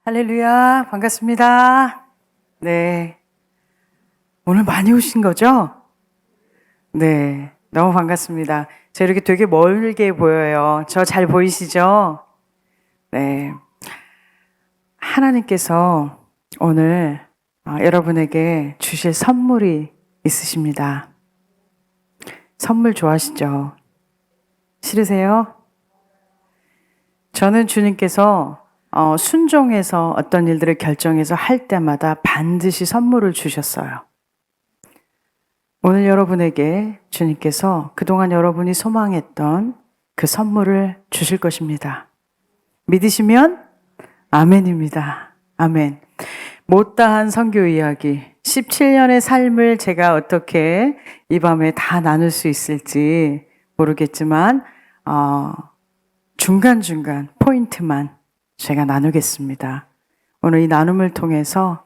할렐루야, 반갑습니다. 네. 오늘 많이 오신 거죠? 네. 너무 반갑습니다. 저 이렇게 되게 멀게 보여요. 저 잘 보이시죠? 네. 하나님께서 오늘 여러분에게 주실 선물이 있으십니다. 선물 좋아하시죠? 싫으세요? 저는 주님께서 순종해서 어떤 일들을 결정해서 할 때마다 반드시 선물을 주셨어요. 오늘 여러분에게 주님께서 그동안 여러분이 소망했던 그 선물을 주실 것입니다. 믿으시면 아멘입니다. 아멘. 못다한 선교 이야기 17년의 삶을 제가 어떻게 이 밤에 다 나눌 수 있을지 모르겠지만 중간중간 포인트만 제가 나누겠습니다. 오늘 이 나눔을 통해서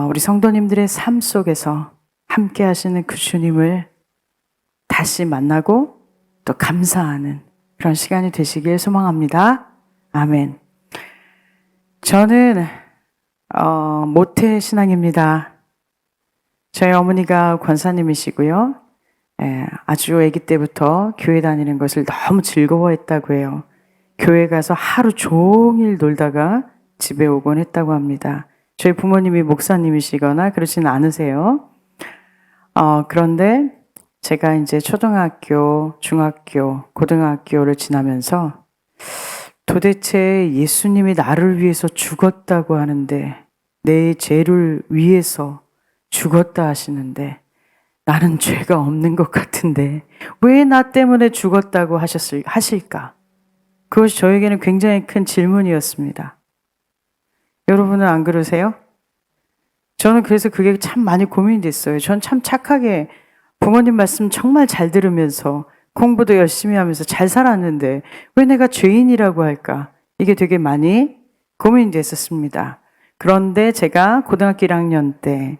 우리 성도님들의 삶 속에서 함께 하시는 그 주님을 다시 만나고 또 감사하는 그런 시간이 되시길 소망합니다. 아멘. 저는 모태 신앙입니다. 저희 어머니가 권사님이시고요. 아주 아기 때부터 교회 다니는 것을 너무 즐거워했다고 해요. 교회 가서 하루 종일 놀다가 집에 오곤 했다고 합니다. 저희 부모님이 목사님이시거나 그러진 않으세요. 그런데 제가 이제 초등학교, 중학교, 고등학교를 지나면서 도대체 예수님이 나를 위해서 죽었다고 하는데 내 죄를 위해서 죽었다 하시는데 나는 죄가 없는 것 같은데 왜 나 때문에 죽었다고 하실까? 그것이 저에게는 굉장히 큰 질문이었습니다. 여러분은 안 그러세요? 저는 그래서 그게 참 많이 고민이 됐어요. 전 참 착하게 부모님 말씀 정말 잘 들으면서 공부도 열심히 하면서 잘 살았는데 왜 내가 죄인이라고 할까? 이게 되게 많이 고민이 됐었습니다. 그런데 제가 고등학교 1학년 때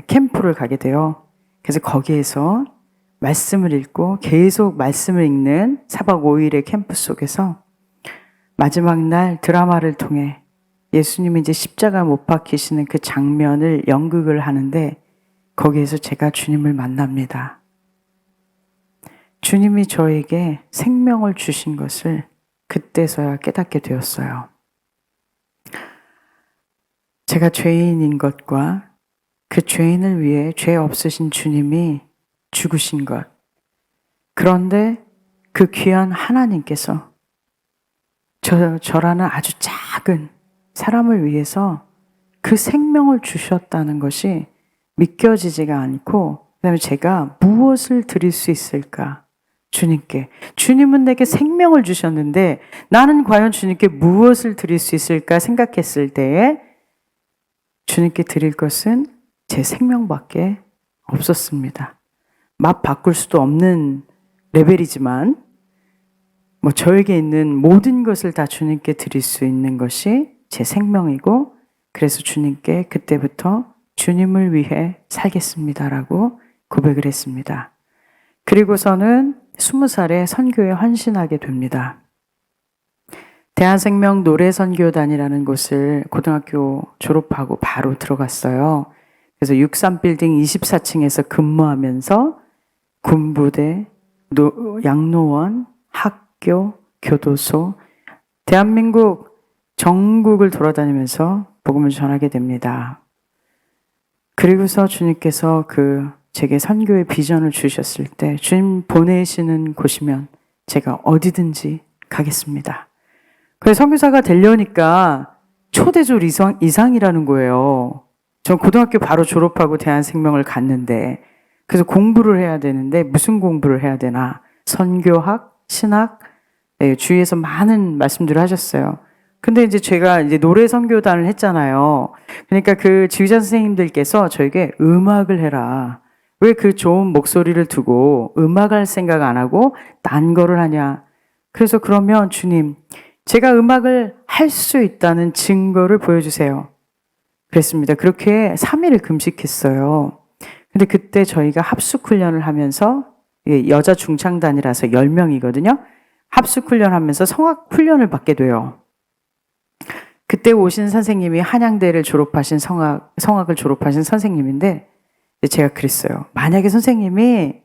캠프를 가게 돼요. 그래서 거기에서 말씀을 읽고 계속 말씀을 읽는 4박 5일의 캠프 속에서 마지막 날 드라마를 통해 예수님이 이제 십자가 못 박히시는 그 장면을 연극을 하는데 거기에서 제가 주님을 만납니다. 주님이 저에게 생명을 주신 것을 그때서야 깨닫게 되었어요. 제가 죄인인 것과 그 죄인을 위해 죄 없으신 주님이 죽으신 것. 그런데 그 귀한 하나님께서 저라는 아주 작은 사람을 위해서 그 생명을 주셨다는 것이 믿겨지지가 않고 그다음에 제가 무엇을 드릴 수 있을까? 주님께. 주님은 내게 생명을 주셨는데 나는 과연 주님께 무엇을 드릴 수 있을까 생각했을 때에 주님께 드릴 것은 제 생명밖에 없었습니다. 맛 바꿀 수도 없는 레벨이지만 저에게 있는 모든 것을 다 주님께 드릴 수 있는 것이 제 생명이고 그래서 주님께 그때부터 주님을 위해 살겠습니다라고 고백을 했습니다. 그리고서는 20살에 선교에 헌신하게 됩니다. 대한생명 노래선교단이라는 곳을 고등학교 졸업하고 바로 들어갔어요. 그래서 63빌딩 24층에서 근무하면서 군부대, 양로원, 학교, 교도소, 대한민국 전국을 돌아다니면서 복음을 전하게 됩니다. 그리고서 주님께서 제게 선교의 비전을 주셨을 때 주님 보내시는 곳이면 제가 어디든지 가겠습니다. 그래서 선교사가 되려니까 초대졸 이상이라는 거예요. 전 고등학교 바로 졸업하고 대한생명을 갔는데 그래서 공부를 해야 되는데 무슨 공부를 해야 되나? 선교학, 신학, 주위에서 많은 말씀들을 하셨어요. 근데 이제 제가 노래 선교단을 했잖아요. 그러니까 그 지휘자 선생님들께서 저에게 음악을 해라. 왜 그 좋은 목소리를 두고 음악할 생각 안 하고 딴 거를 하냐. 그래서 그러면 주님, 제가 음악을 할 수 있다는 증거를 보여주세요. 그랬습니다. 그렇게 3일을 금식했어요. 근데 그때 저희가 합숙훈련을 하면서 여자 중창단이라서 10명이거든요. 합숙훈련하면서 성악훈련을 받게 돼요. 그때 오신 선생님이 한양대를 졸업하신 성악을 졸업하신 선생님인데 제가 그랬어요. 만약에 선생님이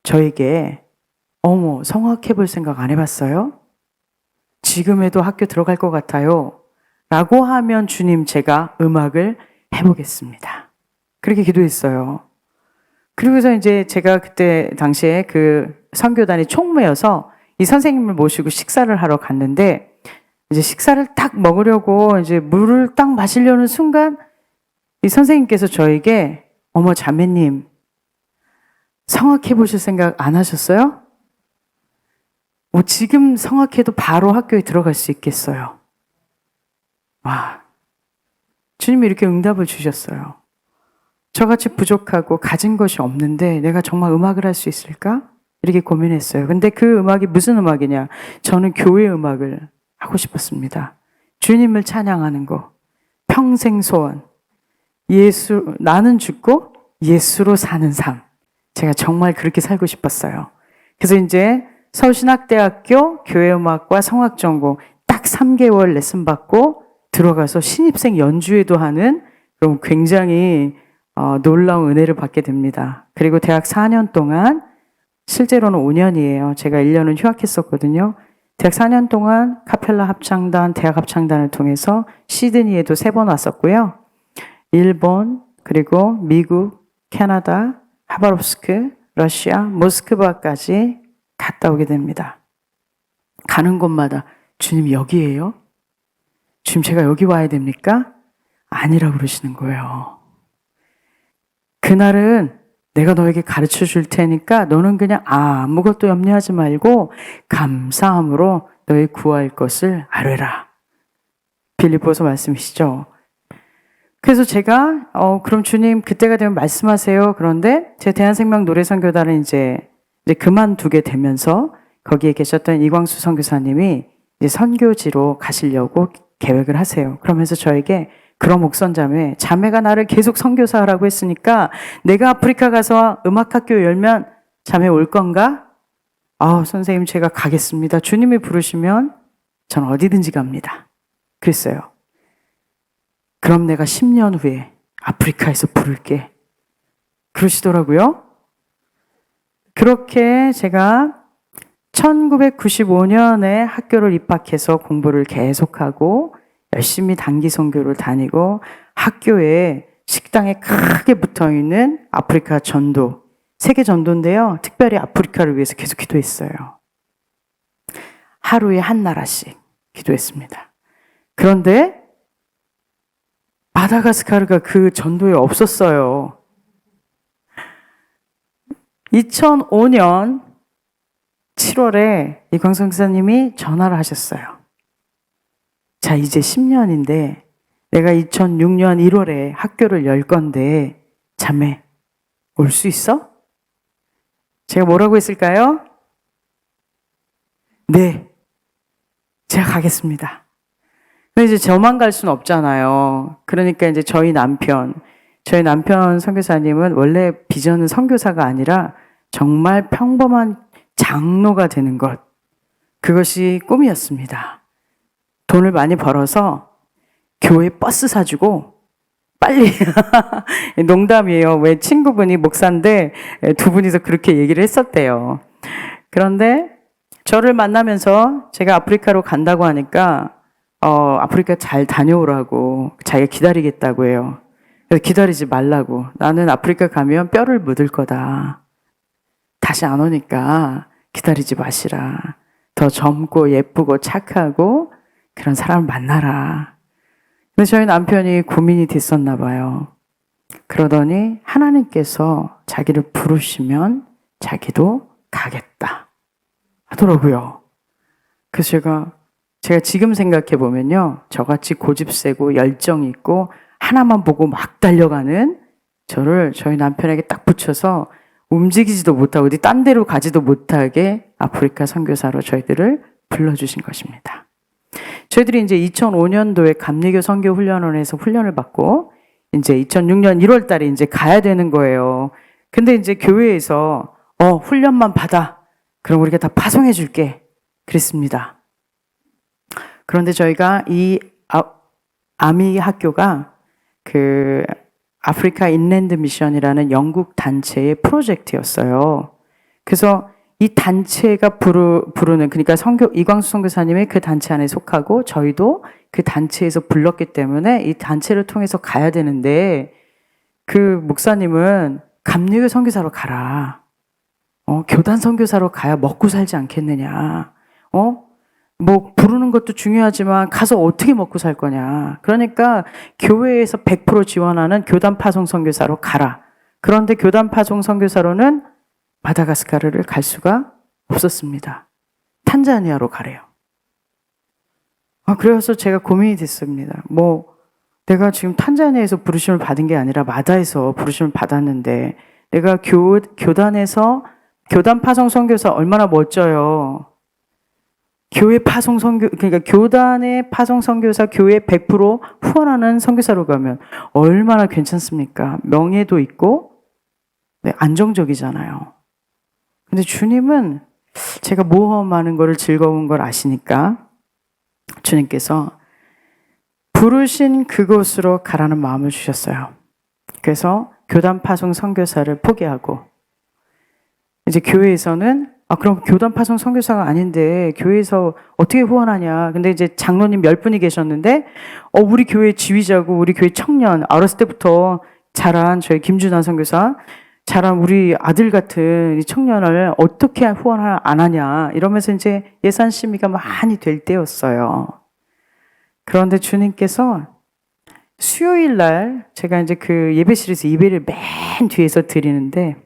저에게 어머 성악해볼 생각 안 해봤어요? 지금에도 학교 들어갈 것 같아요. 라고 하면 주님 제가 음악을 해보겠습니다. 그렇게 기도했어요. 그리고서 이제 제가 그때 당시에 그 선교단이 총무여서 이 선생님을 모시고 식사를 하러 갔는데 이제 식사를 딱 먹으려고 이제 물을 딱 마시려는 순간 이 선생님께서 저에게 어머 자매님 성악해 보실 생각 안 하셨어요? 지금 성악해도 바로 학교에 들어갈 수 있겠어요. 와, 주님이 이렇게 응답을 주셨어요. 저같이 부족하고 가진 것이 없는데 내가 정말 음악을 할 수 있을까? 이렇게 고민했어요. 근데 그 음악이 무슨 음악이냐? 저는 교회 음악을 하고 싶었습니다. 주님을 찬양하는 거. 평생 소원. 나는 죽고 예수로 사는 삶. 제가 정말 그렇게 살고 싶었어요. 그래서 이제 서울신학대학교 교회음악과 성악전공 딱 3개월 레슨 받고 들어가서 신입생 연주회도 하는 그런 굉장히 놀라운 은혜를 받게 됩니다. 그리고 대학 4년 동안 실제로는 5년이에요. 제가 1년은 휴학했었거든요. 대학 4년 동안 카펠라 합창단, 대학 합창단을 통해서 시드니에도 3번 왔었고요. 일본, 그리고 미국, 캐나다, 하바롭스크, 러시아, 모스크바까지 갔다 오게 됩니다. 가는 곳마다 주님 여기예요? 주님 제가 여기 와야 됩니까? 아니라고 그러시는 거예요. 그날은 내가 너에게 가르쳐 줄 테니까 너는 그냥 아무것도 염려하지 말고 감사함으로 너의 구할 것을 아뢰라. 빌립보서 말씀이시죠. 그래서 제가 그럼 주님 그때가 되면 말씀하세요. 그런데 제 대한생명 노래선교단을 이제 그만두게 되면서 거기에 계셨던 이광수 선교사님이 이제 선교지로 가시려고 계획을 하세요. 그러면서 저에게 그럼 목선자매, 자매가 나를 계속 선교사라고 했으니까 내가 아프리카 가서 음악학교 열면 자매 올 건가? 선생님 제가 가겠습니다. 주님이 부르시면 전 어디든지 갑니다. 그랬어요. 그럼 내가 10년 후에 아프리카에서 부를게. 그러시더라고요. 그렇게 제가 1995년에 학교를 입학해서 공부를 계속하고 열심히 단기 선교를 다니고 학교에 식당에 크게 붙어있는 아프리카 전도, 세계 전도인데요. 특별히 아프리카를 위해서 계속 기도했어요. 하루에 한 나라씩 기도했습니다. 그런데 마다가스카르가 그 전도에 없었어요. 2005년 7월에 이광성 기사님이 전화를 하셨어요. 자, 이제 10년인데 내가 2006년 1월에 학교를 열 건데 자매 올 수 있어? 제가 뭐라고 했을까요? 네, 제가 가겠습니다. 근데 이제 저만 갈 수는 없잖아요. 그러니까 이제 저희 남편 선교사님은 원래 비전은 선교사가 아니라 정말 평범한 장로가 되는 것. 그것이 꿈이었습니다. 돈을 많이 벌어서 교회 버스 사주고 빨리 농담이에요. 왜 친구분이 목사인데 두 분이서 그렇게 얘기를 했었대요. 그런데 저를 만나면서 제가 아프리카로 간다고 하니까 아프리카 잘 다녀오라고 자기가 기다리겠다고 해요. 그래서 기다리지 말라고. 나는 아프리카 가면 뼈를 묻을 거다. 다시 안 오니까 기다리지 마시라. 더 젊고 예쁘고 착하고 그런 사람을 만나라. 근데 저희 남편이 고민이 됐었나 봐요. 그러더니 하나님께서 자기를 부르시면 자기도 가겠다 하더라고요. 그래서 제가 지금 생각해 보면요. 저같이 고집세고 열정 있고 하나만 보고 막 달려가는 저를 저희 남편에게 딱 붙여서 움직이지도 못하고 어디 딴 데로 가지도 못하게 아프리카 선교사로 저희들을 불러주신 것입니다. 저희들이 이제 2005년도에 감리교 선교훈련원에서 훈련을 받고 이제 2006년 1월 달에 이제 가야 되는 거예요. 근데 이제 교회에서 훈련만 받아. 그럼 우리가 다 파송해 줄게. 그랬습니다. 그런데 저희가 이 아미 학교가 그 아프리카 인랜드 미션이라는 영국 단체의 프로젝트였어요. 그래서 이 단체가 부르는, 그러니까 이광수 선교사님이 그 단체 안에 속하고 저희도 그 단체에서 불렀기 때문에 이 단체를 통해서 가야 되는데, 그 목사님은 감리교 선교사로 가라. 교단 선교사로 가야 먹고 살지 않겠느냐. 뭐 부르는 것도 중요하지만 가서 어떻게 먹고 살 거냐. 그러니까 교회에서 100% 지원하는 교단 파송 선교사로 가라. 그런데 교단 파송 선교사로는 마다가스카르를 갈 수가 없었습니다. 탄자니아로 가래요. 그래서 제가 고민이 됐습니다. 내가 지금 탄자니아에서 부르심을 받은 게 아니라 마다에서 부르심을 받았는데, 내가 교단에서 교단 파송 선교사 얼마나 멋져요. 교회 파송 선교, 그러니까 교단의 파송 선교사, 교회 100% 후원하는 선교사로 가면 얼마나 괜찮습니까? 명예도 있고, 네, 안정적이잖아요. 근데 주님은 제가 모험하는 거를 즐거운 걸 아시니까 주님께서 부르신 그곳으로 가라는 마음을 주셨어요. 그래서 교단 파송 선교사를 포기하고, 이제 교회에서는 그럼 교단 파송 선교사가 아닌데 교회에서 어떻게 후원하냐. 근데 이제 장로님 10분이 계셨는데, 우리 교회 지휘자고 우리 교회 청년, 어렸을 때부터 자란 저희 김준환 선교사, 자란 우리 아들 같은 이 청년을 어떻게 후원 안 하냐. 이러면서 이제 예산 심의가 많이 될 때였어요. 그런데 주님께서 수요일 날 제가 이제 그 예배실에서 예배를 맨 뒤에서 드리는데,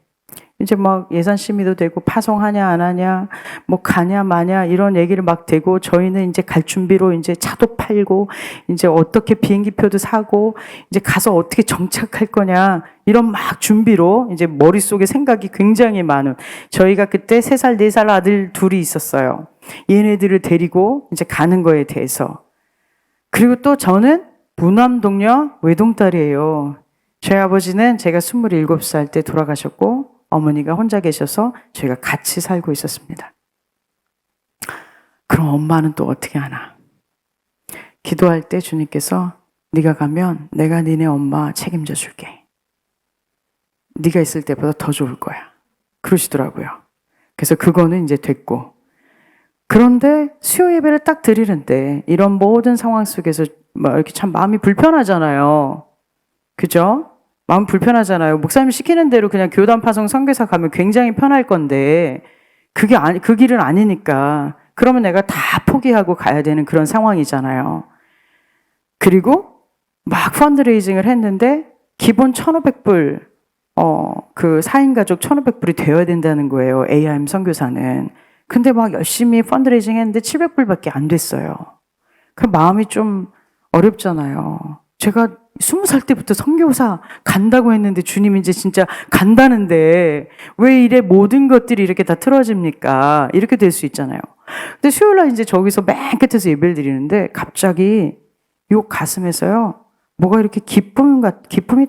이제 막 예산 심의도 되고 파송하냐 안 하냐, 뭐 가냐 마냐 이런 얘기를 막 되고, 저희는 이제 갈 준비로 이제 차도 팔고 이제 어떻게 비행기표도 사고 이제 가서 어떻게 정착할 거냐, 이런 막 준비로 이제 머릿속에 생각이 굉장히 많은, 저희가 그때 3살 4살 아들 둘이 있었어요. 얘네들을 데리고 이제 가는 거에 대해서. 그리고 또 저는 무남동녀 외동딸이에요. 저희 아버지는 제가 27살 때 돌아가셨고 어머니가 혼자 계셔서 저희가 같이 살고 있었습니다. 그럼 엄마는 또 어떻게 하나? 기도할 때 주님께서 네가 가면 내가 니네 엄마 책임져 줄게. 네가 있을 때보다 더 좋을 거야. 그러시더라고요. 그래서 그거는 이제 됐고, 그런데 수요 예배를 딱 드리는데 이런 모든 상황 속에서 이렇게 참 마음이 불편하잖아요. 그죠? 마음 불편하잖아요. 목사님 시키는 대로 그냥 교단 파송 선교사 가면 굉장히 편할 건데, 그 길은 아니니까. 그러면 내가 다 포기하고 가야 되는 그런 상황이잖아요. 그리고 막 펀드레이징을 했는데 기본 1,500불, 그 4인 가족 1,500불이 되어야 된다는 거예요. AIM 선교사는. 근데 막 열심히 펀드레이징 했는데 700불밖에 안 됐어요. 그 마음이 좀 어렵잖아요. 제가 20살 때부터 선교사 간다고 했는데 주님이 이제 진짜 간다는데 왜 이래 모든 것들이 이렇게 다 틀어집니까? 이렇게 될 수 있잖아요. 근데 수요일 날 이제 저기서 맨 끝에서 예배를 드리는데 갑자기 요 가슴에서요, 뭐가 이렇게 기쁨이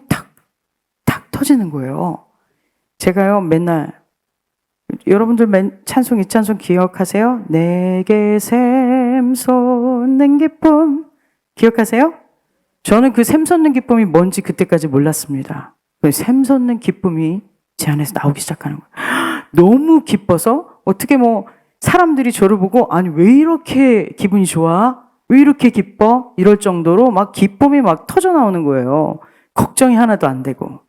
탁 터지는 거예요. 제가요, 맨날 여러분들 찬송, 이 찬송 기억하세요? 내게 샘솟는 기쁨 기억하세요? 저는 그 샘솟는 기쁨이 뭔지 그때까지 몰랐습니다. 샘솟는 기쁨이 제 안에서 나오기 시작하는 거예요. 너무 기뻐서 어떻게 사람들이 저를 보고 아니 왜 이렇게 기분이 좋아? 왜 이렇게 기뻐? 이럴 정도로 막 기쁨이 막 터져 나오는 거예요. 걱정이 하나도 안 되고.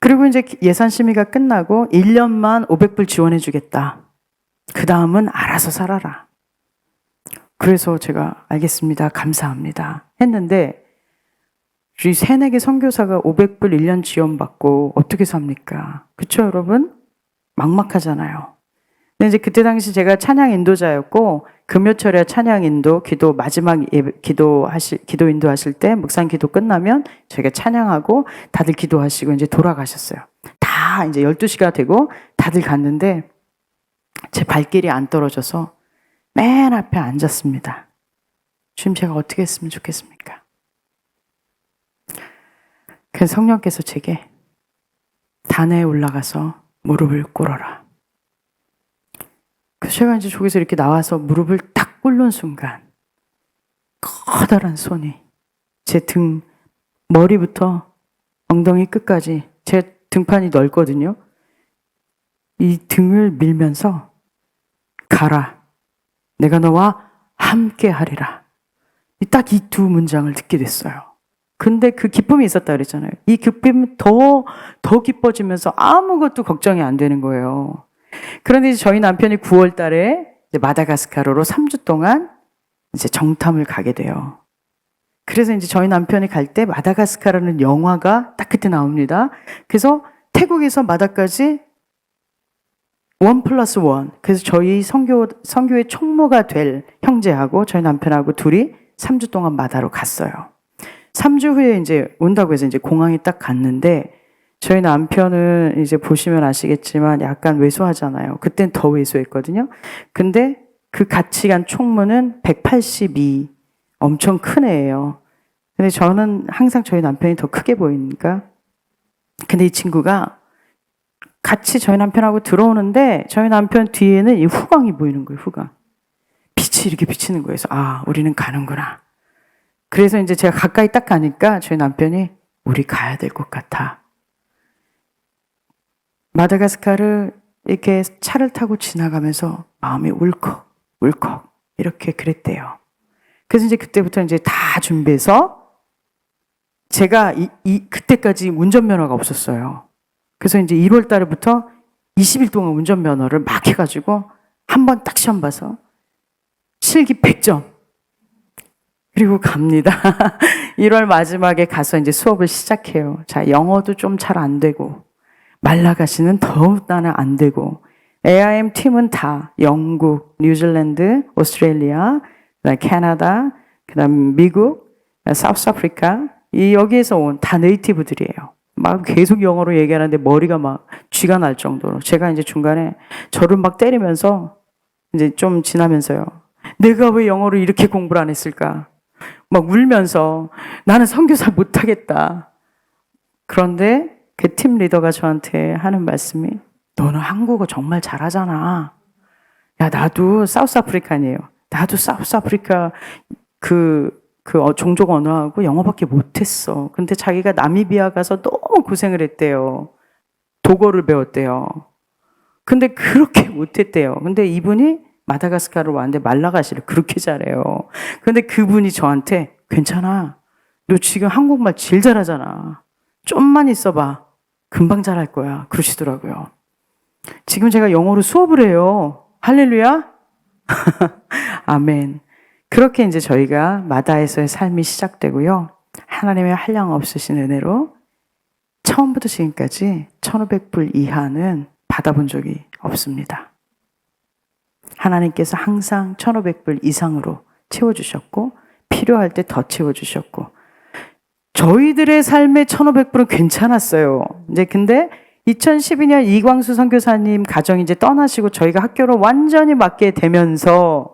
그리고 이제 예산 심의가 끝나고 1년만 500불 지원해 주겠다. 그 다음은 알아서 살아라. 그래서 제가 알겠습니다. 감사합니다. 했는데 이 새내기 선교사가 500불 1년 지원받고 어떻게 삽니까? 그쵸 여러분? 막막하잖아요. 근데 이제 그때 당시 제가 찬양 인도자였고 금요철에 찬양 인도 기도 마지막 기도 인도하실 때 목사님 기도 끝나면 저희가 찬양하고 다들 기도하시고 이제 돌아가셨어요. 다 이제 12시가 되고 다들 갔는데 제 발길이 안 떨어져서 맨 앞에 앉았습니다. 주님 제가 어떻게 했으면 좋겠습니까? 그래서 성령께서 제게 단에 올라가서 무릎을 꿇어라. 그래서 제가 이제 저기서 이렇게 나와서 무릎을 딱 꿇는 순간 커다란 손이 제 등 머리부터 엉덩이 끝까지 제 등판이 넓거든요. 이 등을 밀면서 가라. 내가 너와 함께 하리라. 딱 이 두 문장을 듣게 됐어요. 근데 그 기쁨이 있었다 그랬잖아요. 이 기쁨이 더 기뻐지면서 아무것도 걱정이 안 되는 거예요. 그런데 이제 저희 남편이 9월 달에 이제 마다가스카르로 3주 동안 이제 정탐을 가게 돼요. 그래서 이제 저희 남편이 갈 때 마다가스카르라는 영화가 딱 그때 나옵니다. 그래서 태국에서 마다까지 1+1. 그래서 저희 선교의 총무가 될 형제하고 저희 남편하고 둘이 3주 동안 마다로 갔어요. 3주 후에 이제 온다고 해서 이제 공항에 딱 갔는데 저희 남편은 이제 보시면 아시겠지만 약간 왜소하잖아요. 그땐 더 왜소했거든요. 근데 그 같이 간 총무는 182. 엄청 큰 애예요. 근데 저는 항상 저희 남편이 더 크게 보이니까. 근데 이 친구가 같이 저희 남편하고 들어오는데 저희 남편 뒤에는 이 후광이 보이는 거예요. 후광. 빛이 이렇게 비치는 거예요. 그래서 아, 우리는 가는구나. 그래서 이제 제가 가까이 딱 가니까 저희 남편이 우리 가야 될 것 같아. 마다가스카르 이렇게 차를 타고 지나가면서 마음이 울컥 울컥 이렇게 그랬대요. 그래서 이제 그때부터 이제 다 준비해서 제가 그때까지 운전면허가 없었어요. 그래서 이제 1월 달부터 20일 동안 운전면허를 막 해가지고 한 번 딱 시험 봐서 실기 100점. 그리고 갑니다. 1월 마지막에 가서 이제 수업을 시작해요. 자, 영어도 좀 잘 안 되고, 말라가시는 더욱다나 안 되고, AIM 팀은 다 영국, 뉴질랜드, 오스트레일리아, 그다음 캐나다, 그다음 미국, 사우스아프리카, 여기에서 온 다 네이티브들이에요. 막 계속 영어로 얘기하는데 머리가 막 쥐가 날 정도로. 제가 이제 중간에 저를 막 때리면서 이제 좀 지나면서요. 내가 왜 영어를 이렇게 공부를 안 했을까? 막 울면서 나는 선교사 못하겠다. 그런데 그 팀 리더가 저한테 하는 말씀이 너는 한국어 정말 잘하잖아. 야, 나도 사우스아프리칸이에요. 나도 사우스아프리카 종족 언어하고 영어밖에 못했어. 근데 자기가 나미비아 가서 너무 고생을 했대요. 독어를 배웠대요. 근데 그렇게 못했대요. 근데 이분이 마다가스카르 왔는데 말라가시를 그렇게 잘해요. 근데 그분이 저한테 괜찮아. 너 지금 한국말 제일 잘하잖아. 좀만 있어봐. 금방 잘할 거야. 그러시더라고요. 지금 제가 영어로 수업을 해요. 할렐루야. 아멘. 그렇게 이제 저희가 마다에서의 삶이 시작되고요. 하나님의 한량 없으신 은혜로 처음부터 지금까지 1,500불 이하는 받아본 적이 없습니다. 하나님께서 항상 1,500불 이상으로 채워주셨고 필요할 때 더 채워주셨고 저희들의 삶의 1,500불은 괜찮았어요. 이제 근데 2012년 이광수 선교사님 가정이 이제 떠나시고 저희가 학교를 완전히 맡게 되면서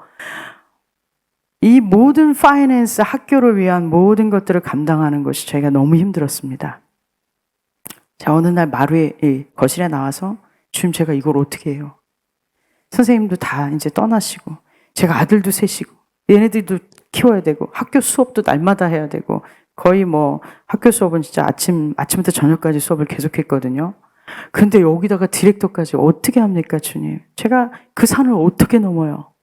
이 모든 파이낸스, 학교를 위한 모든 것들을 감당하는 것이 저희가 너무 힘들었습니다. 자, 어느 날 마루에, 거실에 나와서 주님 제가 이걸 어떻게 해요? 선생님도 다 이제 떠나시고 제가 아들도 셋이고 얘네들도 키워야 되고 학교 수업도 날마다 해야 되고 거의 뭐 학교 수업은 진짜 아침부터 저녁까지 수업을 계속했거든요. 근데 여기다가 디렉터까지 어떻게 합니까, 주님? 제가 그 산을 어떻게 넘어요?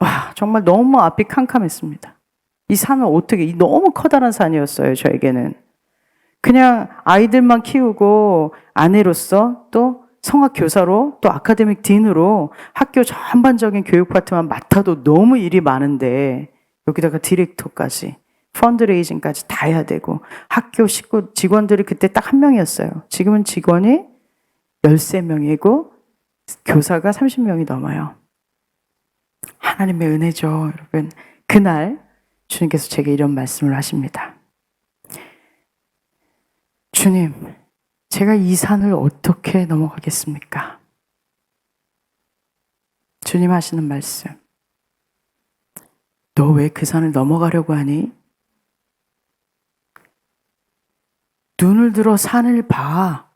와, 정말 너무 앞이 캄캄했습니다. 이 산을 어떻게, 너무 커다란 산이었어요, 저에게는. 그냥 아이들만 키우고 아내로서 또 성악 교사로 또 아카데믹 딘으로 학교 전반적인 교육 파트만 맡아도 너무 일이 많은데 여기다가 디렉터까지 펀드레이징까지 다 해야 되고 학교 식구 직원들이 그때 딱 한 명이었어요. 지금은 직원이 13명이고 교사가 30명이 넘어요. 하나님의 은혜죠, 여러분. 그날 주님께서 제게 이런 말씀을 하십니다. 주님, 제가 이 산을 어떻게 넘어가겠습니까? 주님 하시는 말씀. 너 왜 그 산을 넘어가려고 하니? 눈을 들어 산을 봐.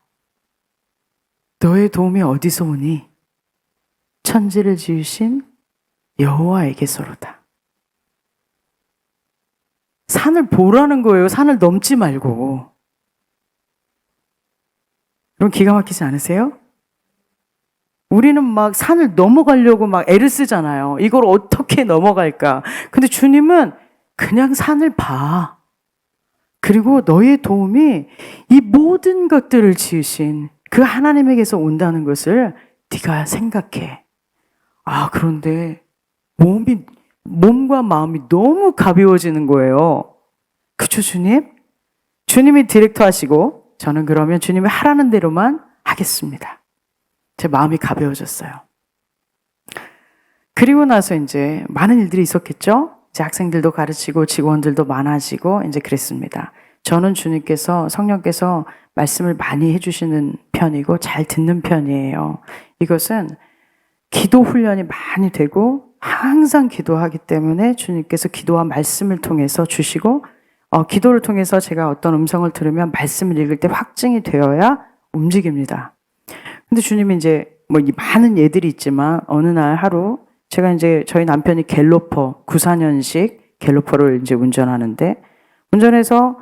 너의 도움이 어디서 오니? 천지를 지으신 여호와에게서로다. 산을 보라는 거예요. 산을 넘지 말고. 여러분 기가 막히지 않으세요? 우리는 막 산을 넘어가려고 막 애를 쓰잖아요. 이걸 어떻게 넘어갈까? 근데 주님은 그냥 산을 봐. 그리고 너의 도움이 이 모든 것들을 지으신 그 하나님에게서 온다는 것을 네가 생각해. 그런데 몸과 마음이 너무 가벼워지는 거예요. 그쵸, 주님? 주님이 디렉터 하시고 저는 그러면 주님이 하라는 대로만 하겠습니다. 제 마음이 가벼워졌어요. 그리고 나서 이제 많은 일들이 있었겠죠? 이제 학생들도 가르치고 직원들도 많아지고 이제 그랬습니다. 저는 주님께서, 성령께서 말씀을 많이 해주시는 편이고 잘 듣는 편이에요. 이것은 기도 훈련이 많이 되고 항상 기도하기 때문에 주님께서 기도와 말씀을 통해서 주시고 기도를 통해서 제가 어떤 음성을 들으면 말씀을 읽을 때 확증이 되어야 움직입니다. 근데 주님이 이제 이 많은 예들이 있지만 어느 날 하루 제가 이제 저희 남편이 갤로퍼 94년식 갤로퍼를 이제 운전하는데 운전해서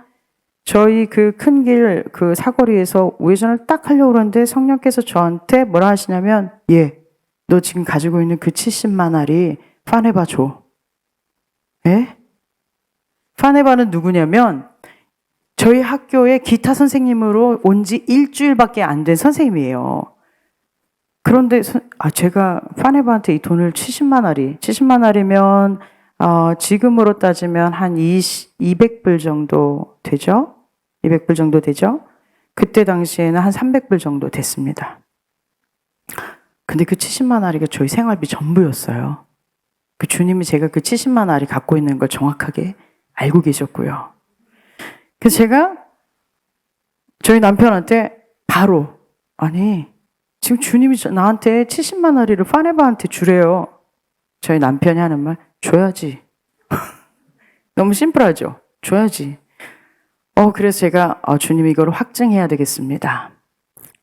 저희 그 큰 길 그 사거리에서 우회전을 딱 하려고 그러는데 성령께서 저한테 뭐라 하시냐면 너 지금 가지고 있는 그 70만 알이 파네바 줘. 예? 파네바는 누구냐면 저희 학교에 기타 선생님으로 온 지 일주일밖에 안 된 선생님이에요. 그런데 제가 파네바한테 이 돈을 70만 알이면 지금으로 따지면 한 200불 정도 되죠? 200불 정도 되죠? 그때 당시에는 한 300불 정도 됐습니다. 근데 그 70만 알이가 저희 생활비 전부였어요. 그 주님이 제가 그 70만 알이 갖고 있는 걸 정확하게 알고 계셨고요. 그래서 제가 저희 남편한테 바로 지금 주님이 나한테 70만 알이를 파네바한테 주래요. 저희 남편이 하는 말 줘야지. 너무 심플하죠? 줘야지. 그래서 제가 주님 이거를 확증해야 되겠습니다.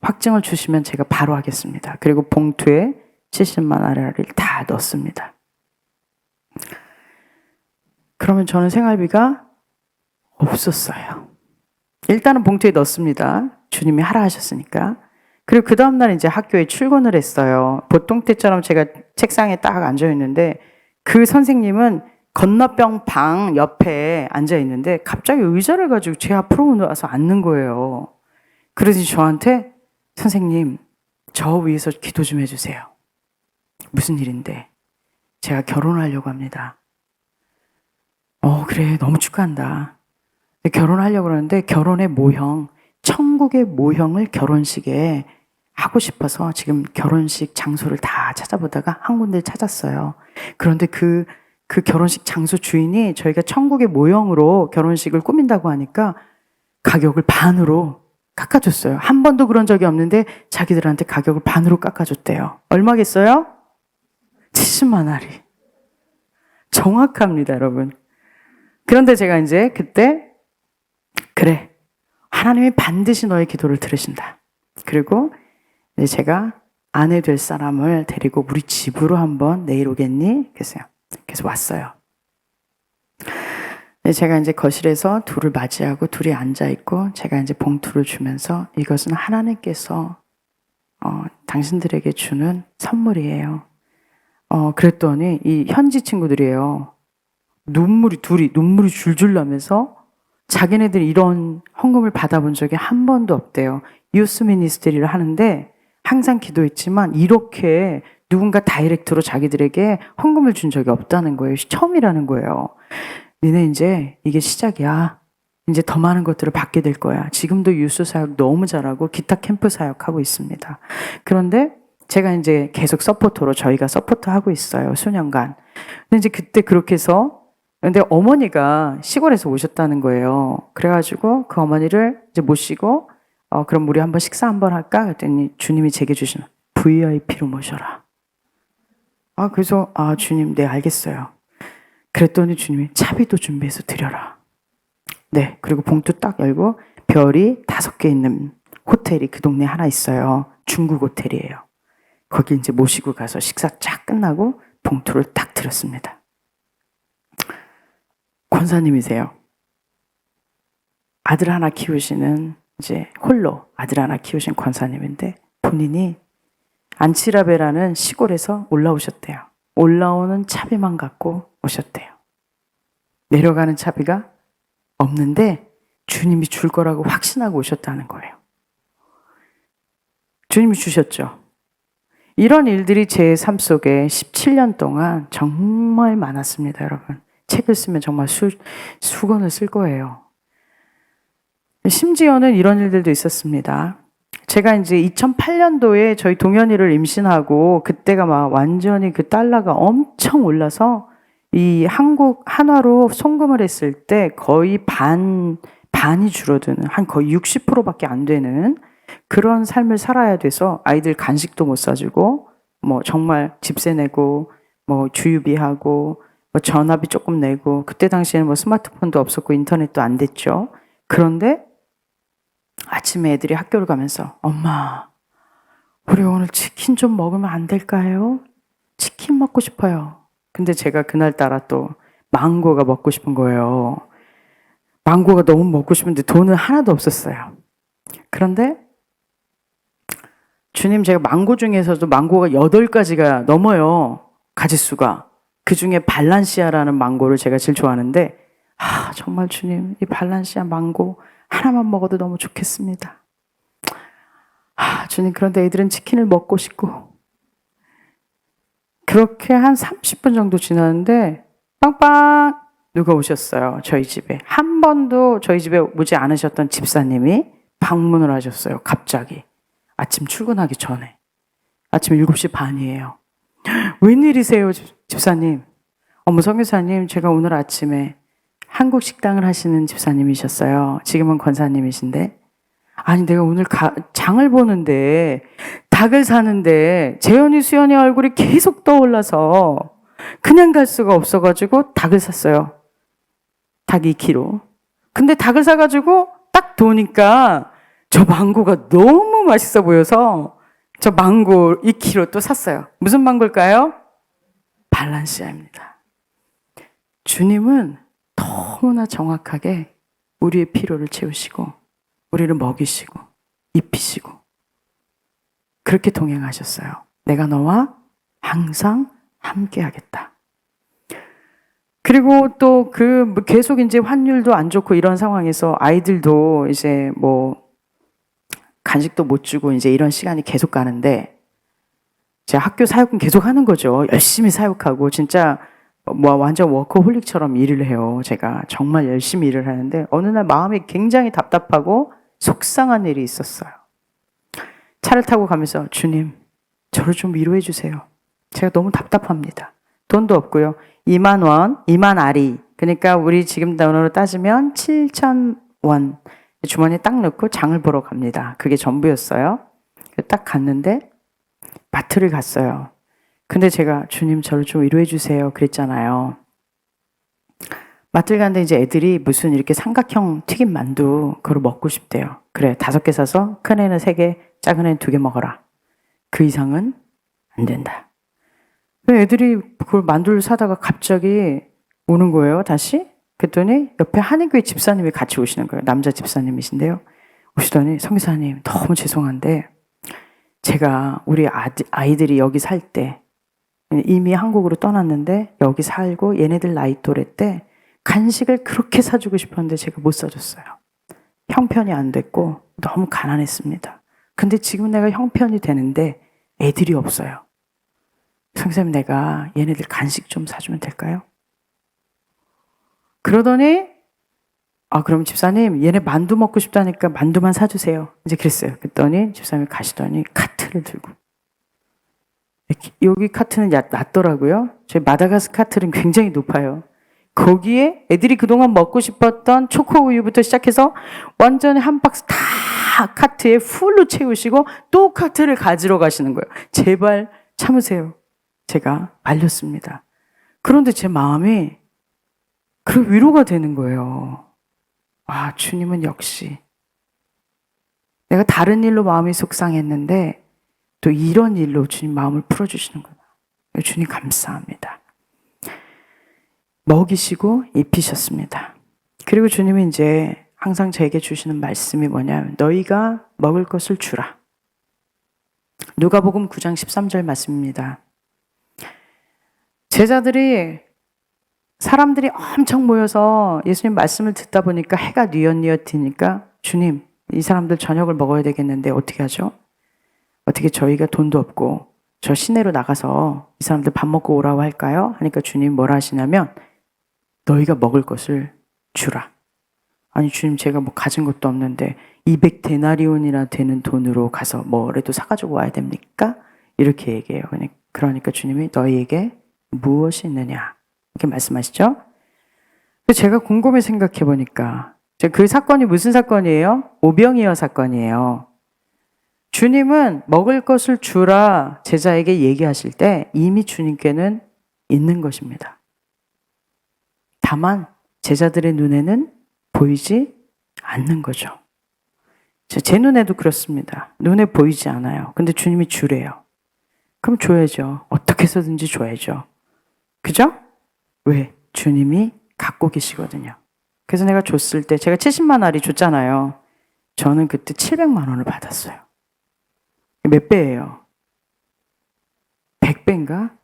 확증을 주시면 제가 바로 하겠습니다. 그리고 봉투에 70만 알을 다 넣습니다. 그러면 저는 생활비가 없었어요. 일단은 봉투에 넣습니다. 주님이 하라 하셨으니까. 그리고 그 다음날 이제 학교에 출근을 했어요. 보통 때처럼 제가 책상에 딱 앉아 있는데 그 선생님은 건너병 방 옆에 앉아 있는데 갑자기 의자를 가지고 제 앞으로 와서 앉는 거예요. 그러더니 저한테 선생님, 저 위해서 기도 좀 해주세요. 무슨 일인데? 제가 결혼하려고 합니다. 그래, 너무 축하한다. 결혼하려고 그러는데 결혼의 모형, 천국의 모형을 결혼식에 하고 싶어서 지금 결혼식 장소를 다 찾아보다가 한 군데를 찾았어요. 그런데 그 결혼식 장소 주인이 저희가 천국의 모형으로 결혼식을 꾸민다고 하니까 가격을 반으로 깎아줬어요. 한 번도 그런 적이 없는데 자기들한테 가격을 반으로 깎아줬대요. 얼마겠어요? 70만 알이. 정확합니다, 여러분. 그런데 제가 이제 그때 그래, 하나님이 반드시 너의 기도를 들으신다. 그리고 이제 제가 아내 될 사람을 데리고 우리 집으로 한번 내일 오겠니? 그래서 왔어요. 제가 이제 거실에서 둘을 맞이하고 둘이 앉아있고 제가 이제 봉투를 주면서 이것은 하나님께서 당신들에게 주는 선물이에요. 그랬더니 이 현지 친구들이에요. 눈물이 줄줄 나면서 자기네들이 이런 헌금을 받아본 적이 한 번도 없대요. 유스 미니스트리를 하는데 항상 기도했지만 이렇게 누군가 다이렉트로 자기들에게 헌금을 준 적이 없다는 거예요. 처음이라는 거예요. 니네 이제 이게 시작이야. 이제 더 많은 것들을 받게 될 거야. 지금도 유스 사역 너무 잘하고 기타 캠프 사역하고 있습니다. 그런데 제가 이제 계속 서포터로 저희가 서포트하고 있어요. 수년간. 근데 이제 그때 그렇게 해서 근데 어머니가 시골에서 오셨다는 거예요. 그래가지고 그 어머니를 이제 모시고 그럼 우리 한번 식사 한번 할까? 그랬더니 주님이 제게 주신 VIP로 모셔라. 그래서 주님 네 알겠어요. 그랬더니 주님이 차비도 준비해서 드려라. 네, 그리고 봉투 딱 열고 별이 5개 있는 호텔이 그 동네에 하나 있어요. 중국 호텔이에요. 거기 이제 모시고 가서 식사 쫙 끝나고 봉투를 딱 드렸습니다. 권사님이세요. 아들 하나 키우시는 이제 홀로 아들 하나 키우신 권사님인데 본인이 안치라베라는 시골에서 올라오셨대요. 올라오는 차비만 갖고 오셨대요. 내려가는 차비가 없는데 주님이 줄 거라고 확신하고 오셨다는 거예요. 주님이 주셨죠. 이런 일들이 제 삶 속에 17년 동안 정말 많았습니다, 여러분. 책을 쓰면 정말 수권을 쓸 거예요. 심지어는 이런 일들도 있었습니다. 제가 이제 2008년도에 저희 동현이를 임신하고 그때가 막 완전히 그 달러가 엄청 올라서 이 한국 한화로 송금을 했을 때 거의 반이 줄어드는 한 거의 60%밖에 안 되는 그런 삶을 살아야 돼서 아이들 간식도 못 사주고 뭐 정말 집세 내고 뭐 주유비하고 뭐 전화비 조금 내고 그때 당시에는 뭐 스마트폰도 없었고 인터넷도 안 됐죠. 그런데 아침에 애들이 학교를 가면서 엄마 우리 오늘 치킨 좀 먹으면 안 될까요? 치킨 먹고 싶어요. 근데 제가 그날따라 또 망고가 먹고 싶은 거예요. 망고가 너무 먹고 싶은데 돈은 하나도 없었어요. 그런데 주님 제가 망고 중에서도 망고가 8가지가 넘어요. 가지수가. 그중에 발란시아라는 망고를 제가 제일 좋아하는데 정말 주님 이 발란시아 망고 하나만 먹어도 너무 좋겠습니다. 주님 그런데 애들은 치킨을 먹고 싶고 그렇게 한 30분 정도 지났는데 빵빵 누가 오셨어요. 저희 집에. 한 번도 저희 집에 오지 않으셨던 집사님이 방문을 하셨어요. 갑자기. 아침 출근하기 전에. 아침 7시 반이에요. 웬일이세요 집사님. 어머 선교사님 제가 오늘 아침에 한국 식당을 하시는 집사님이셨어요. 지금은 권사님이신데 아니 내가 오늘 장을 보는데 닭을 사는데 재현이 수연이 얼굴이 계속 떠올라서 그냥 갈 수가 없어가지고 닭을 샀어요. 닭 2kg. 근데 닭을 사가지고 딱 도니까 저 망고가 너무 맛있어 보여서 저 망고 2kg 또 샀어요. 무슨 망고일까요? 발란시아입니다. 주님은 너무나 정확하게 우리의 필요를 채우시고 우리를 먹이시고 입히시고 그렇게 동행하셨어요. 내가 너와 항상 함께 하겠다. 그리고 또 계속 이제 환율도 안 좋고 이런 상황에서 아이들도 이제 뭐 간식도 못 주고 이제 이런 시간이 계속 가는데 제가 학교 사역은 계속 하는 거죠. 열심히 사역하고 진짜 뭐 완전 워커홀릭처럼 일을 해요. 제가 정말 열심히 일을 하는데 어느 날 마음이 굉장히 답답하고 속상한 일이 있었어요. 차를 타고 가면서 주님 저를 좀 위로해 주세요. 제가 너무 답답합니다. 돈도 없고요. 2만 원, 2만 아리. 그러니까 우리 지금 돈으로 따지면 7,000원. 주머니에 딱 넣고 장을 보러 갑니다. 그게 전부였어요. 딱 갔는데 마트를 갔어요. 근데 제가 주님 저를 좀 위로해 주세요 그랬잖아요. 마트를 갔는데 이제 애들이 무슨 이렇게 삼각형 튀김 만두 그걸 먹고 싶대요. 그래 5개 사서 큰 애는 3개, 작은 애는 2개 먹어라. 그 이상은 안 된다. 애들이 그걸 만두를 사다가 갑자기 오는 거예요 다시. 그랬더니 옆에 한인교회 집사님이 같이 오시는 거예요. 남자 집사님이신데요. 오시더니 성교사님 너무 죄송한데 제가 우리 아이들이 여기 살 때 이미 한국으로 떠났는데 여기 살고 얘네들 나이 또래 때 간식을 그렇게 사주고 싶었는데 제가 못 사줬어요. 형편이 안 됐고 너무 가난했습니다. 근데 지금 내가 형편이 되는데 애들이 없어요. 선생님 내가 얘네들 간식 좀 사주면 될까요? 그러더니 그럼 집사님 얘네 만두 먹고 싶다니까 만두만 사주세요. 이제 그랬어요. 그랬더니 집사님이 가시더니 카트를 들고 여기 카트는 낮더라고요. 저희 마다가스카르는 굉장히 높아요. 거기에 애들이 그동안 먹고 싶었던 초코우유부터 시작해서 완전히 한 박스 다 카트에 풀로 채우시고 또 카트를 가지러 가시는 거예요. 제발 참으세요. 제가 말렸습니다. 그런데 제 마음이 그 위로가 되는 거예요. 주님은 역시 내가 다른 일로 마음이 속상했는데 또 이런 일로 주님 마음을 풀어주시는구나. 주님 감사합니다. 먹이시고 입히셨습니다. 그리고 주님이 이제 항상 저에게 주시는 말씀이 뭐냐면 너희가 먹을 것을 주라. 누가복음 9장 13절 말씀입니다. 제자들이 사람들이 엄청 모여서 예수님 말씀을 듣다 보니까 해가 뉘엿뉘엿이니까 주님 이 사람들 저녁을 먹어야 되겠는데 어떻게 하죠? 어떻게 저희가 돈도 없고 저 시내로 나가서 이 사람들 밥 먹고 오라고 할까요? 하니까 주님 뭐라 하시냐면 너희가 먹을 것을 주라. 아니 주님 제가 뭐 가진 것도 없는데 200데나리온이나 되는 돈으로 가서 뭐라도 사가지고 와야 됩니까? 이렇게 얘기해요. 그러니까 주님이 너희에게 무엇이 있느냐 이렇게 말씀하시죠. 제가 곰곰이 생각해 보니까 그 사건이 무슨 사건이에요? 오병이어 사건이에요. 주님은 먹을 것을 주라 제자에게 얘기하실 때 이미 주님께는 있는 것입니다. 다만 제자들의 눈에는 보이지 않는 거죠. 제 눈에도 그렇습니다. 눈에 보이지 않아요. 근데 주님이 주래요. 그럼 줘야죠. 어떻게 해서든지 줘야죠. 그죠? 왜? 주님이 갖고 계시거든요. 그래서 내가 줬을 때 제가 70만 알이 줬잖아요. 저는 그때 700만 원을 받았어요. 몇 배예요? 100배인가?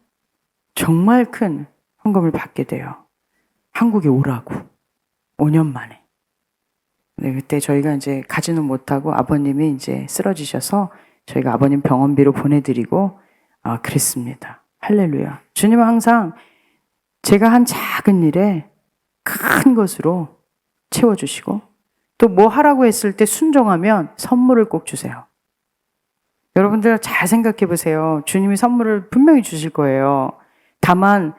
정말 큰 헌금을 받게 돼요. 한국에 오라고. 5년 만에. 네, 그때 저희가 이제 가지는 못하고 아버님이 이제 쓰러지셔서 저희가 아버님 병원비로 보내드리고 그랬습니다. 할렐루야. 주님은 항상 제가 한 작은 일에 큰 것으로 채워주시고 또 뭐 하라고 했을 때 순종하면 선물을 꼭 주세요. 여러분들 잘 생각해 보세요. 주님이 선물을 분명히 주실 거예요. 다만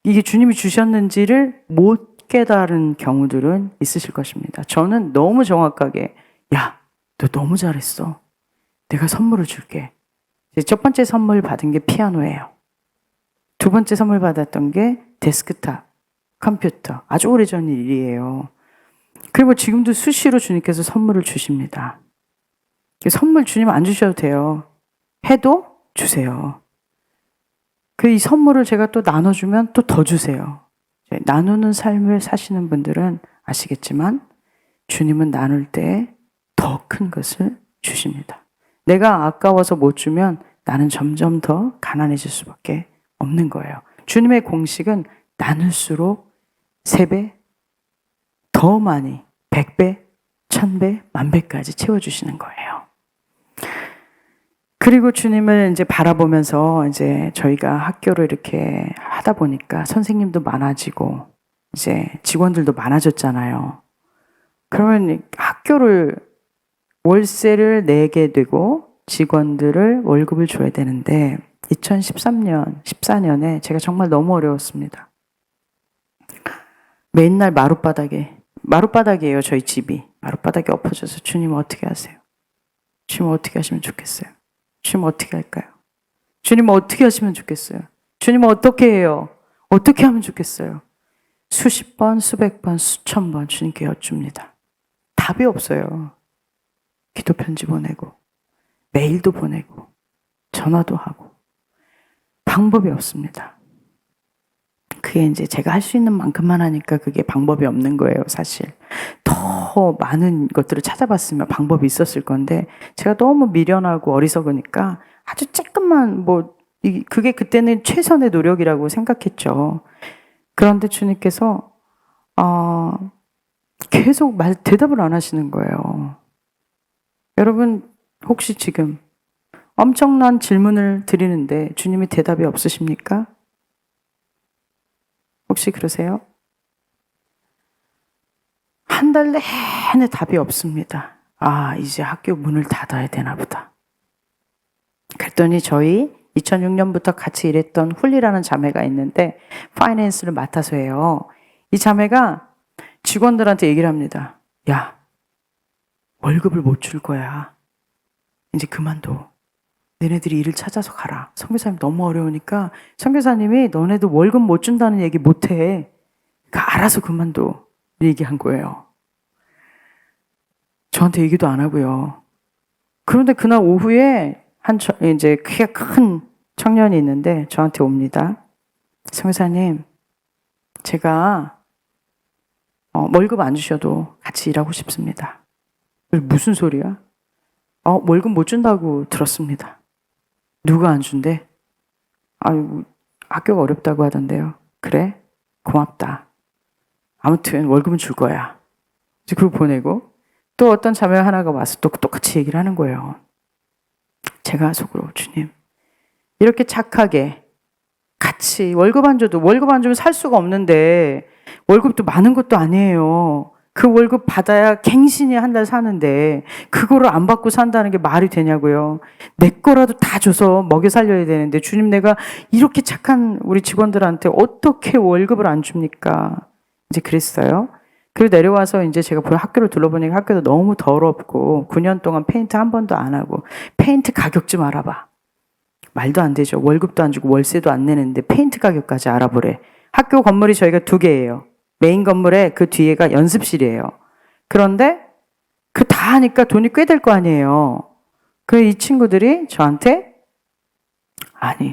이게 주님이 주셨는지를 못 깨달은 경우들은 있으실 것입니다. 저는 너무 정확하게 야, 너 너무 잘했어. 내가 선물을 줄게. 첫 번째 선물 받은 게 피아노예요. 두 번째 선물 받았던 게 데스크탑, 컴퓨터. 아주 오래전 일이에요. 그리고 지금도 수시로 주님께서 선물을 주십니다. 선물 주님 안 주셔도 돼요. 해도 주세요. 이 선물을 제가 또 나눠주면 또 더 주세요. 나누는 삶을 사시는 분들은 아시겠지만 주님은 나눌 때 더 큰 것을 주십니다. 내가 아까워서 못 주면 나는 점점 더 가난해질 수밖에 없는 거예요. 주님의 공식은 나눌수록 3배, 더 많이 100배, 1000배, 10,000배까지 채워주시는 거예요. 그리고 주님을 이제 바라보면서 이제 저희가 학교를 이렇게 하다 보니까 선생님도 많아지고 이제 직원들도 많아졌잖아요. 그러면 학교를 월세를 내게 되고 직원들을 월급을 줘야 되는데 2013년, 14년에 제가 정말 너무 어려웠습니다. 맨날 마룻바닥이에요, 저희 집이. 마룻바닥에 엎어져서 주님 어떻게 하세요? 주님 어떻게 하시면 좋겠어요? 주님 어떻게 할까요? 주님 어떻게 하시면 좋겠어요? 주님 어떻게 해요? 어떻게 하면 좋겠어요? 수십 번, 수백 번, 수천 번 주님께 여쭙니다. 답이 없어요. 기도 편지 보내고 메일도 보내고 전화도 하고 방법이 없습니다. 그게 이제 제가 할 수 있는 만큼만 하니까 그게 방법이 없는 거예요, 사실. 더 많은 것들을 찾아봤으면 방법이 있었을 건데 제가 너무 미련하고 어리석으니까 아주 조금만 그게 그때는 최선의 노력이라고 생각했죠. 그런데 주님께서 계속 대답을 안 하시는 거예요. 여러분 혹시 지금 엄청난 질문을 드리는데 주님이 대답이 없으십니까? 혹시 그러세요? 한 달 내내 답이 없습니다. 이제 학교 문을 닫아야 되나 보다. 그랬더니 저희 2006년부터 같이 일했던 훌리라는 자매가 있는데 파이낸스를 맡아서 해요. 이 자매가 직원들한테 얘기를 합니다. 야, 월급을 못 줄 거야. 이제 그만둬. 너네들이 일을 찾아서 가라. 선교사님 너무 어려우니까 선교사님이 너네들 월급 못 준다는 얘기 못해. 그러니까 알아서 그만둬. 얘기한 거예요. 저한테 얘기도 안 하고요. 그런데 그날 오후에 이제 크게 큰 청년이 있는데 저한테 옵니다. 선교사님, 제가 월급 안 주셔도 같이 같이 일하고 싶습니다. 무슨 소리야? 월급 못 준다고 들었습니다. 누가 안 준대? 아이고, 학교가 어렵다고 하던데요. 그래? 고맙다. 아무튼 월급은 줄 거야. 이제 그걸 보내고 또 어떤 자매 하나가 와서 또 똑같이 얘기를 하는 거예요. 제가 속으로 주님 이렇게 착하게 같이 월급 안 주면 살 수가 없는데 월급도 많은 것도 아니에요. 그 월급 받아야 갱신이 한 달 사는데 그거를 안 받고 산다는 게 말이 되냐고요. 내 거라도 다 줘서 먹여 살려야 되는데 주님 내가 이렇게 착한 우리 직원들한테 어떻게 월급을 안 줍니까? 이제 그랬어요. 그리고 내려와서 이제 제가 학교를 둘러보니까 학교도 너무 더럽고 9년 동안 페인트 한 번도 안 하고 페인트 가격 좀 알아봐. 말도 안 되죠. 월급도 안 주고 월세도 안 내는데 페인트 가격까지 알아보래. 학교 건물이 저희가 2개예요. 메인 건물에 그 뒤에가 연습실이에요. 그런데 그 다 하니까 돈이 꽤 될 거 아니에요. 그래서 이 친구들이 저한테 아니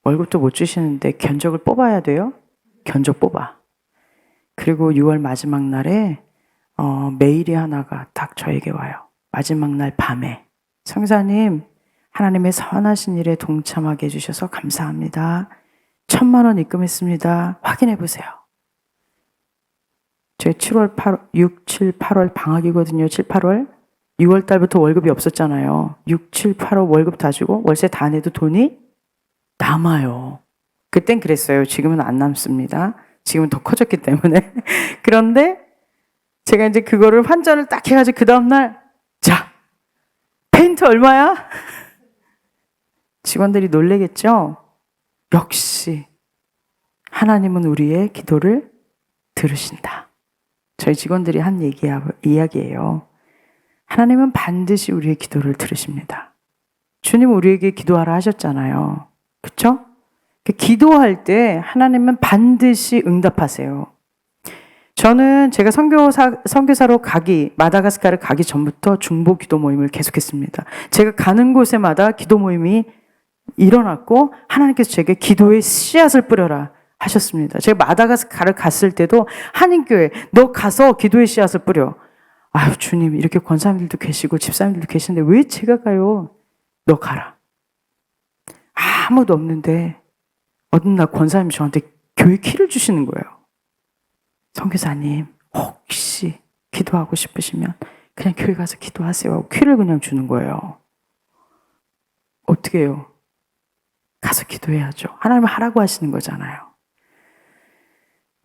월급도 못 주시는데 견적을 뽑아야 돼요? 견적 뽑아. 그리고 6월 마지막 날에 메일이 하나가 딱 저에게 와요. 마지막 날 밤에 성사님 하나님의 선하신 일에 동참하게 해주셔서 감사합니다. 1,000만 원 입금했습니다. 확인해 보세요. 제 7월, 8월, 6, 7, 8월 방학이거든요. 7, 8월. 6월 달부터 월급이 없었잖아요. 6, 7, 8월 월급 다 주고 월세 다 내도 돈이 남아요. 그땐 그랬어요. 지금은 안 남습니다. 지금은 더 커졌기 때문에. 그런데 제가 이제 그거를 환전을 딱 해가지고 그 다음날 자, 페인트 얼마야? 직원들이 놀래겠죠? 역시 하나님은 우리의 기도를 들으신다. 저희 직원들이 한 이야기예요. 하나님은 반드시 우리의 기도를 들으십니다. 주님 우리에게 기도하라 하셨잖아요. 그렇죠? 기도할 때 하나님은 반드시 응답하세요. 저는 제가 선교사로 마다가스카르 가기 전부터 중보 기도 모임을 계속했습니다. 제가 가는 곳에마다 기도 모임이 일어났고 하나님께서 제게 기도의 씨앗을 뿌려라 하셨습니다. 제가 마다가스카르 갔을 때도 한인교회 너 가서 기도의 씨앗을 뿌려. 아유 주님 이렇게 권사님들도 계시고 집사님들도 계시는데 왜 제가 가요? 너 가라. 아무도 없는데 어느 날 권사님이 저한테 교회 키를 주시는 거예요. 선교사님 혹시 기도하고 싶으시면 그냥 교회 가서 기도하세요 하고 키를 그냥 주는 거예요. 어떻게 해요? 가서 기도해야죠. 하나님은 하라고 하시는 거잖아요.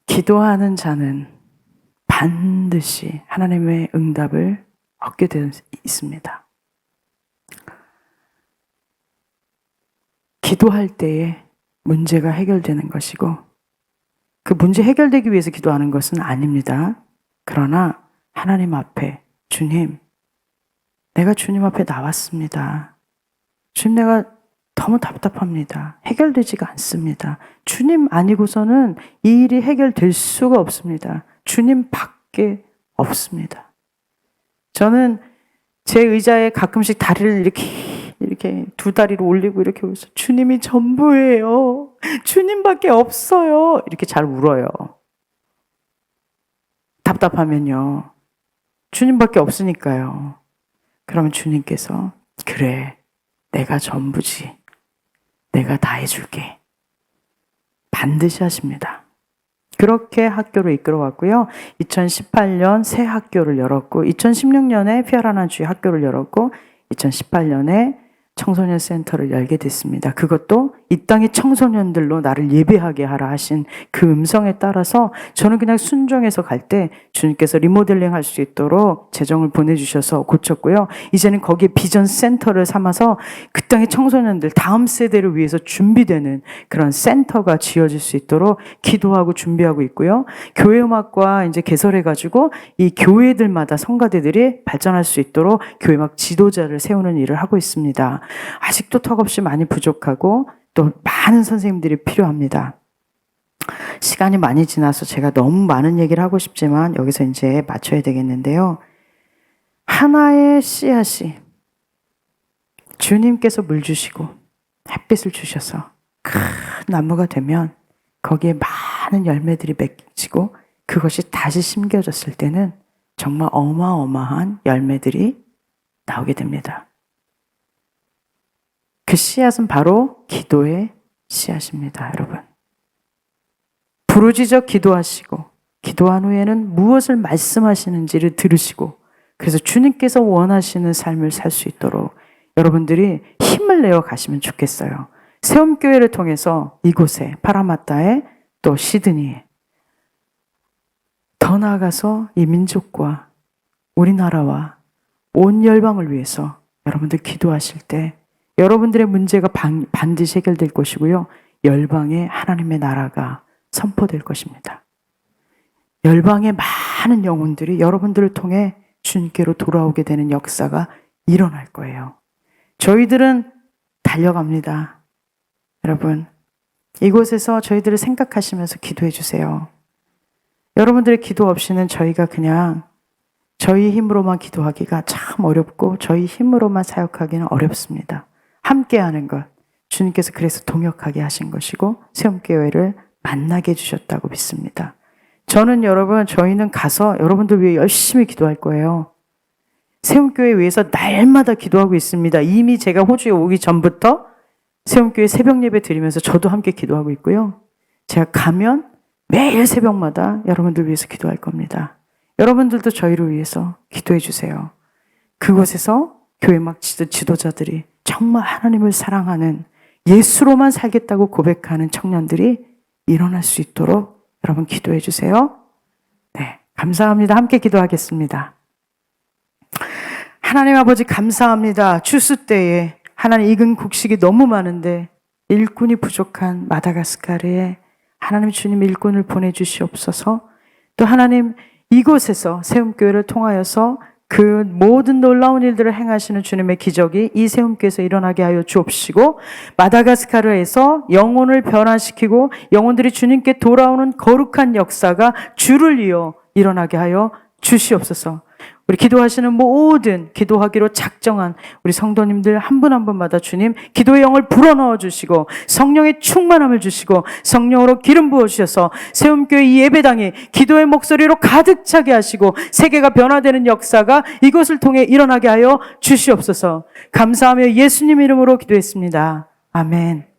기도하는 자는 반드시 하나님의 응답을 얻게 되어 있습니다. 기도할 때에 문제가 해결되는 것이고 그 문제 해결되기 위해서 기도하는 것은 아닙니다. 그러나 하나님 앞에 주님, 내가 주님 앞에 나왔습니다. 주님 내가 너무 답답합니다. 해결되지가 않습니다. 주님 아니고서는 이 일이 해결될 수가 없습니다. 주님 밖에 없습니다. 저는 제 의자에 가끔씩 다리를 이렇게 두 다리로 올리고 이렇게 울어서 주님이 전부예요. 주님밖에 없어요. 이렇게 잘 울어요. 답답하면요. 주님밖에 없으니까요. 그러면 주님께서 그래, 내가 전부지. 내가 다 해줄게. 반드시 하십니다. 그렇게 학교를 이끌어왔고요. 2018년 새 학교를 열었고 2016년에 피아라나 주의 학교를 열었고 2018년에 청소년 센터를 열게 됐습니다. 그것도 이 땅의 청소년들로 나를 예배하게 하라 하신 그 음성에 따라서 저는 그냥 순종해서 갈 때 주님께서 리모델링 할 수 있도록 재정을 보내주셔서 고쳤고요. 이제는 거기에 비전 센터를 삼아서 그 땅의 청소년들 다음 세대를 위해서 준비되는 그런 센터가 지어질 수 있도록 기도하고 준비하고 있고요. 교회 음악과 이제 개설해가지고 이 교회들마다 성가대들이 발전할 수 있도록 교회 음악 지도자를 세우는 일을 하고 있습니다. 아직도 턱없이 많이 부족하고 또 많은 선생님들이 필요합니다. 시간이 많이 지나서 제가 너무 많은 얘기를 하고 싶지만 여기서 이제 맞춰야 되겠는데요. 하나의 씨앗이 주님께서 물 주시고 햇빛을 주셔서 큰 나무가 되면 거기에 많은 열매들이 맺히고 그것이 다시 심겨졌을 때는 정말 어마어마한 열매들이 나오게 됩니다. 그 씨앗은 바로 기도의 씨앗입니다, 여러분. 부르짖어 기도하시고 기도한 후에는 무엇을 말씀하시는지를 들으시고 그래서 주님께서 원하시는 삶을 살 수 있도록 여러분들이 힘을 내어 가시면 좋겠어요. 세움교회를 통해서 이곳에 파라마타에 또 시드니에 더 나아가서 이 민족과 우리나라와 온 열방을 위해서 여러분들 기도하실 때 여러분들의 문제가 반드시 해결될 것이고요. 열방에 하나님의 나라가 선포될 것입니다. 열방의 많은 영혼들이 여러분들을 통해 주님께로 돌아오게 되는 역사가 일어날 거예요. 저희들은 달려갑니다. 여러분, 이곳에서 저희들을 생각하시면서 기도해 주세요. 여러분들의 기도 없이는 저희가 그냥 저희 힘으로만 기도하기가 참 어렵고 저희 힘으로만 사역하기는 어렵습니다. 함께하는 것, 주님께서 그래서 동역하게 하신 것이고 세움교회를 만나게 해주셨다고 믿습니다. 저희는 가서 여러분들 위해 열심히 기도할 거예요. 세움교회 위해서 날마다 기도하고 있습니다. 이미 제가 호주에 오기 전부터 세움교회 새벽 예배 드리면서 저도 함께 기도하고 있고요. 제가 가면 매일 새벽마다 여러분들 위해서 기도할 겁니다. 여러분들도 저희를 위해서 기도해 주세요. 그곳에서 교회막 지도자들이 정말 하나님을 사랑하는 예수로만 살겠다고 고백하는 청년들이 일어날 수 있도록 여러분 기도해 주세요. 네, 감사합니다. 함께 기도하겠습니다. 하나님 아버지 감사합니다. 추수 때에 하나님 익은 곡식이 너무 많은데 일꾼이 부족한 마다가스카르에 하나님 주님 일꾼을 보내주시옵소서. 또 하나님 이곳에서 세움교회를 통하여서 그 모든 놀라운 일들을 행하시는 주님의 기적이 이 세움교회에서 일어나게 하여 주옵시고 마다가스카르에서 영혼을 변화시키고 영혼들이 주님께 돌아오는 거룩한 역사가 주를 이어 일어나게 하여 주시옵소서. 우리 기도하시는 모든 기도하기로 작정한 우리 성도님들 한 분 한 분마다 주님 기도의 영을 불어넣어 주시고 성령의 충만함을 주시고 성령으로 기름 부어 주셔서 세움교회 이 예배당이 기도의 목소리로 가득 차게 하시고 세계가 변화되는 역사가 이것을 통해 일어나게 하여 주시옵소서. 감사하며 예수님 이름으로 기도했습니다. 아멘.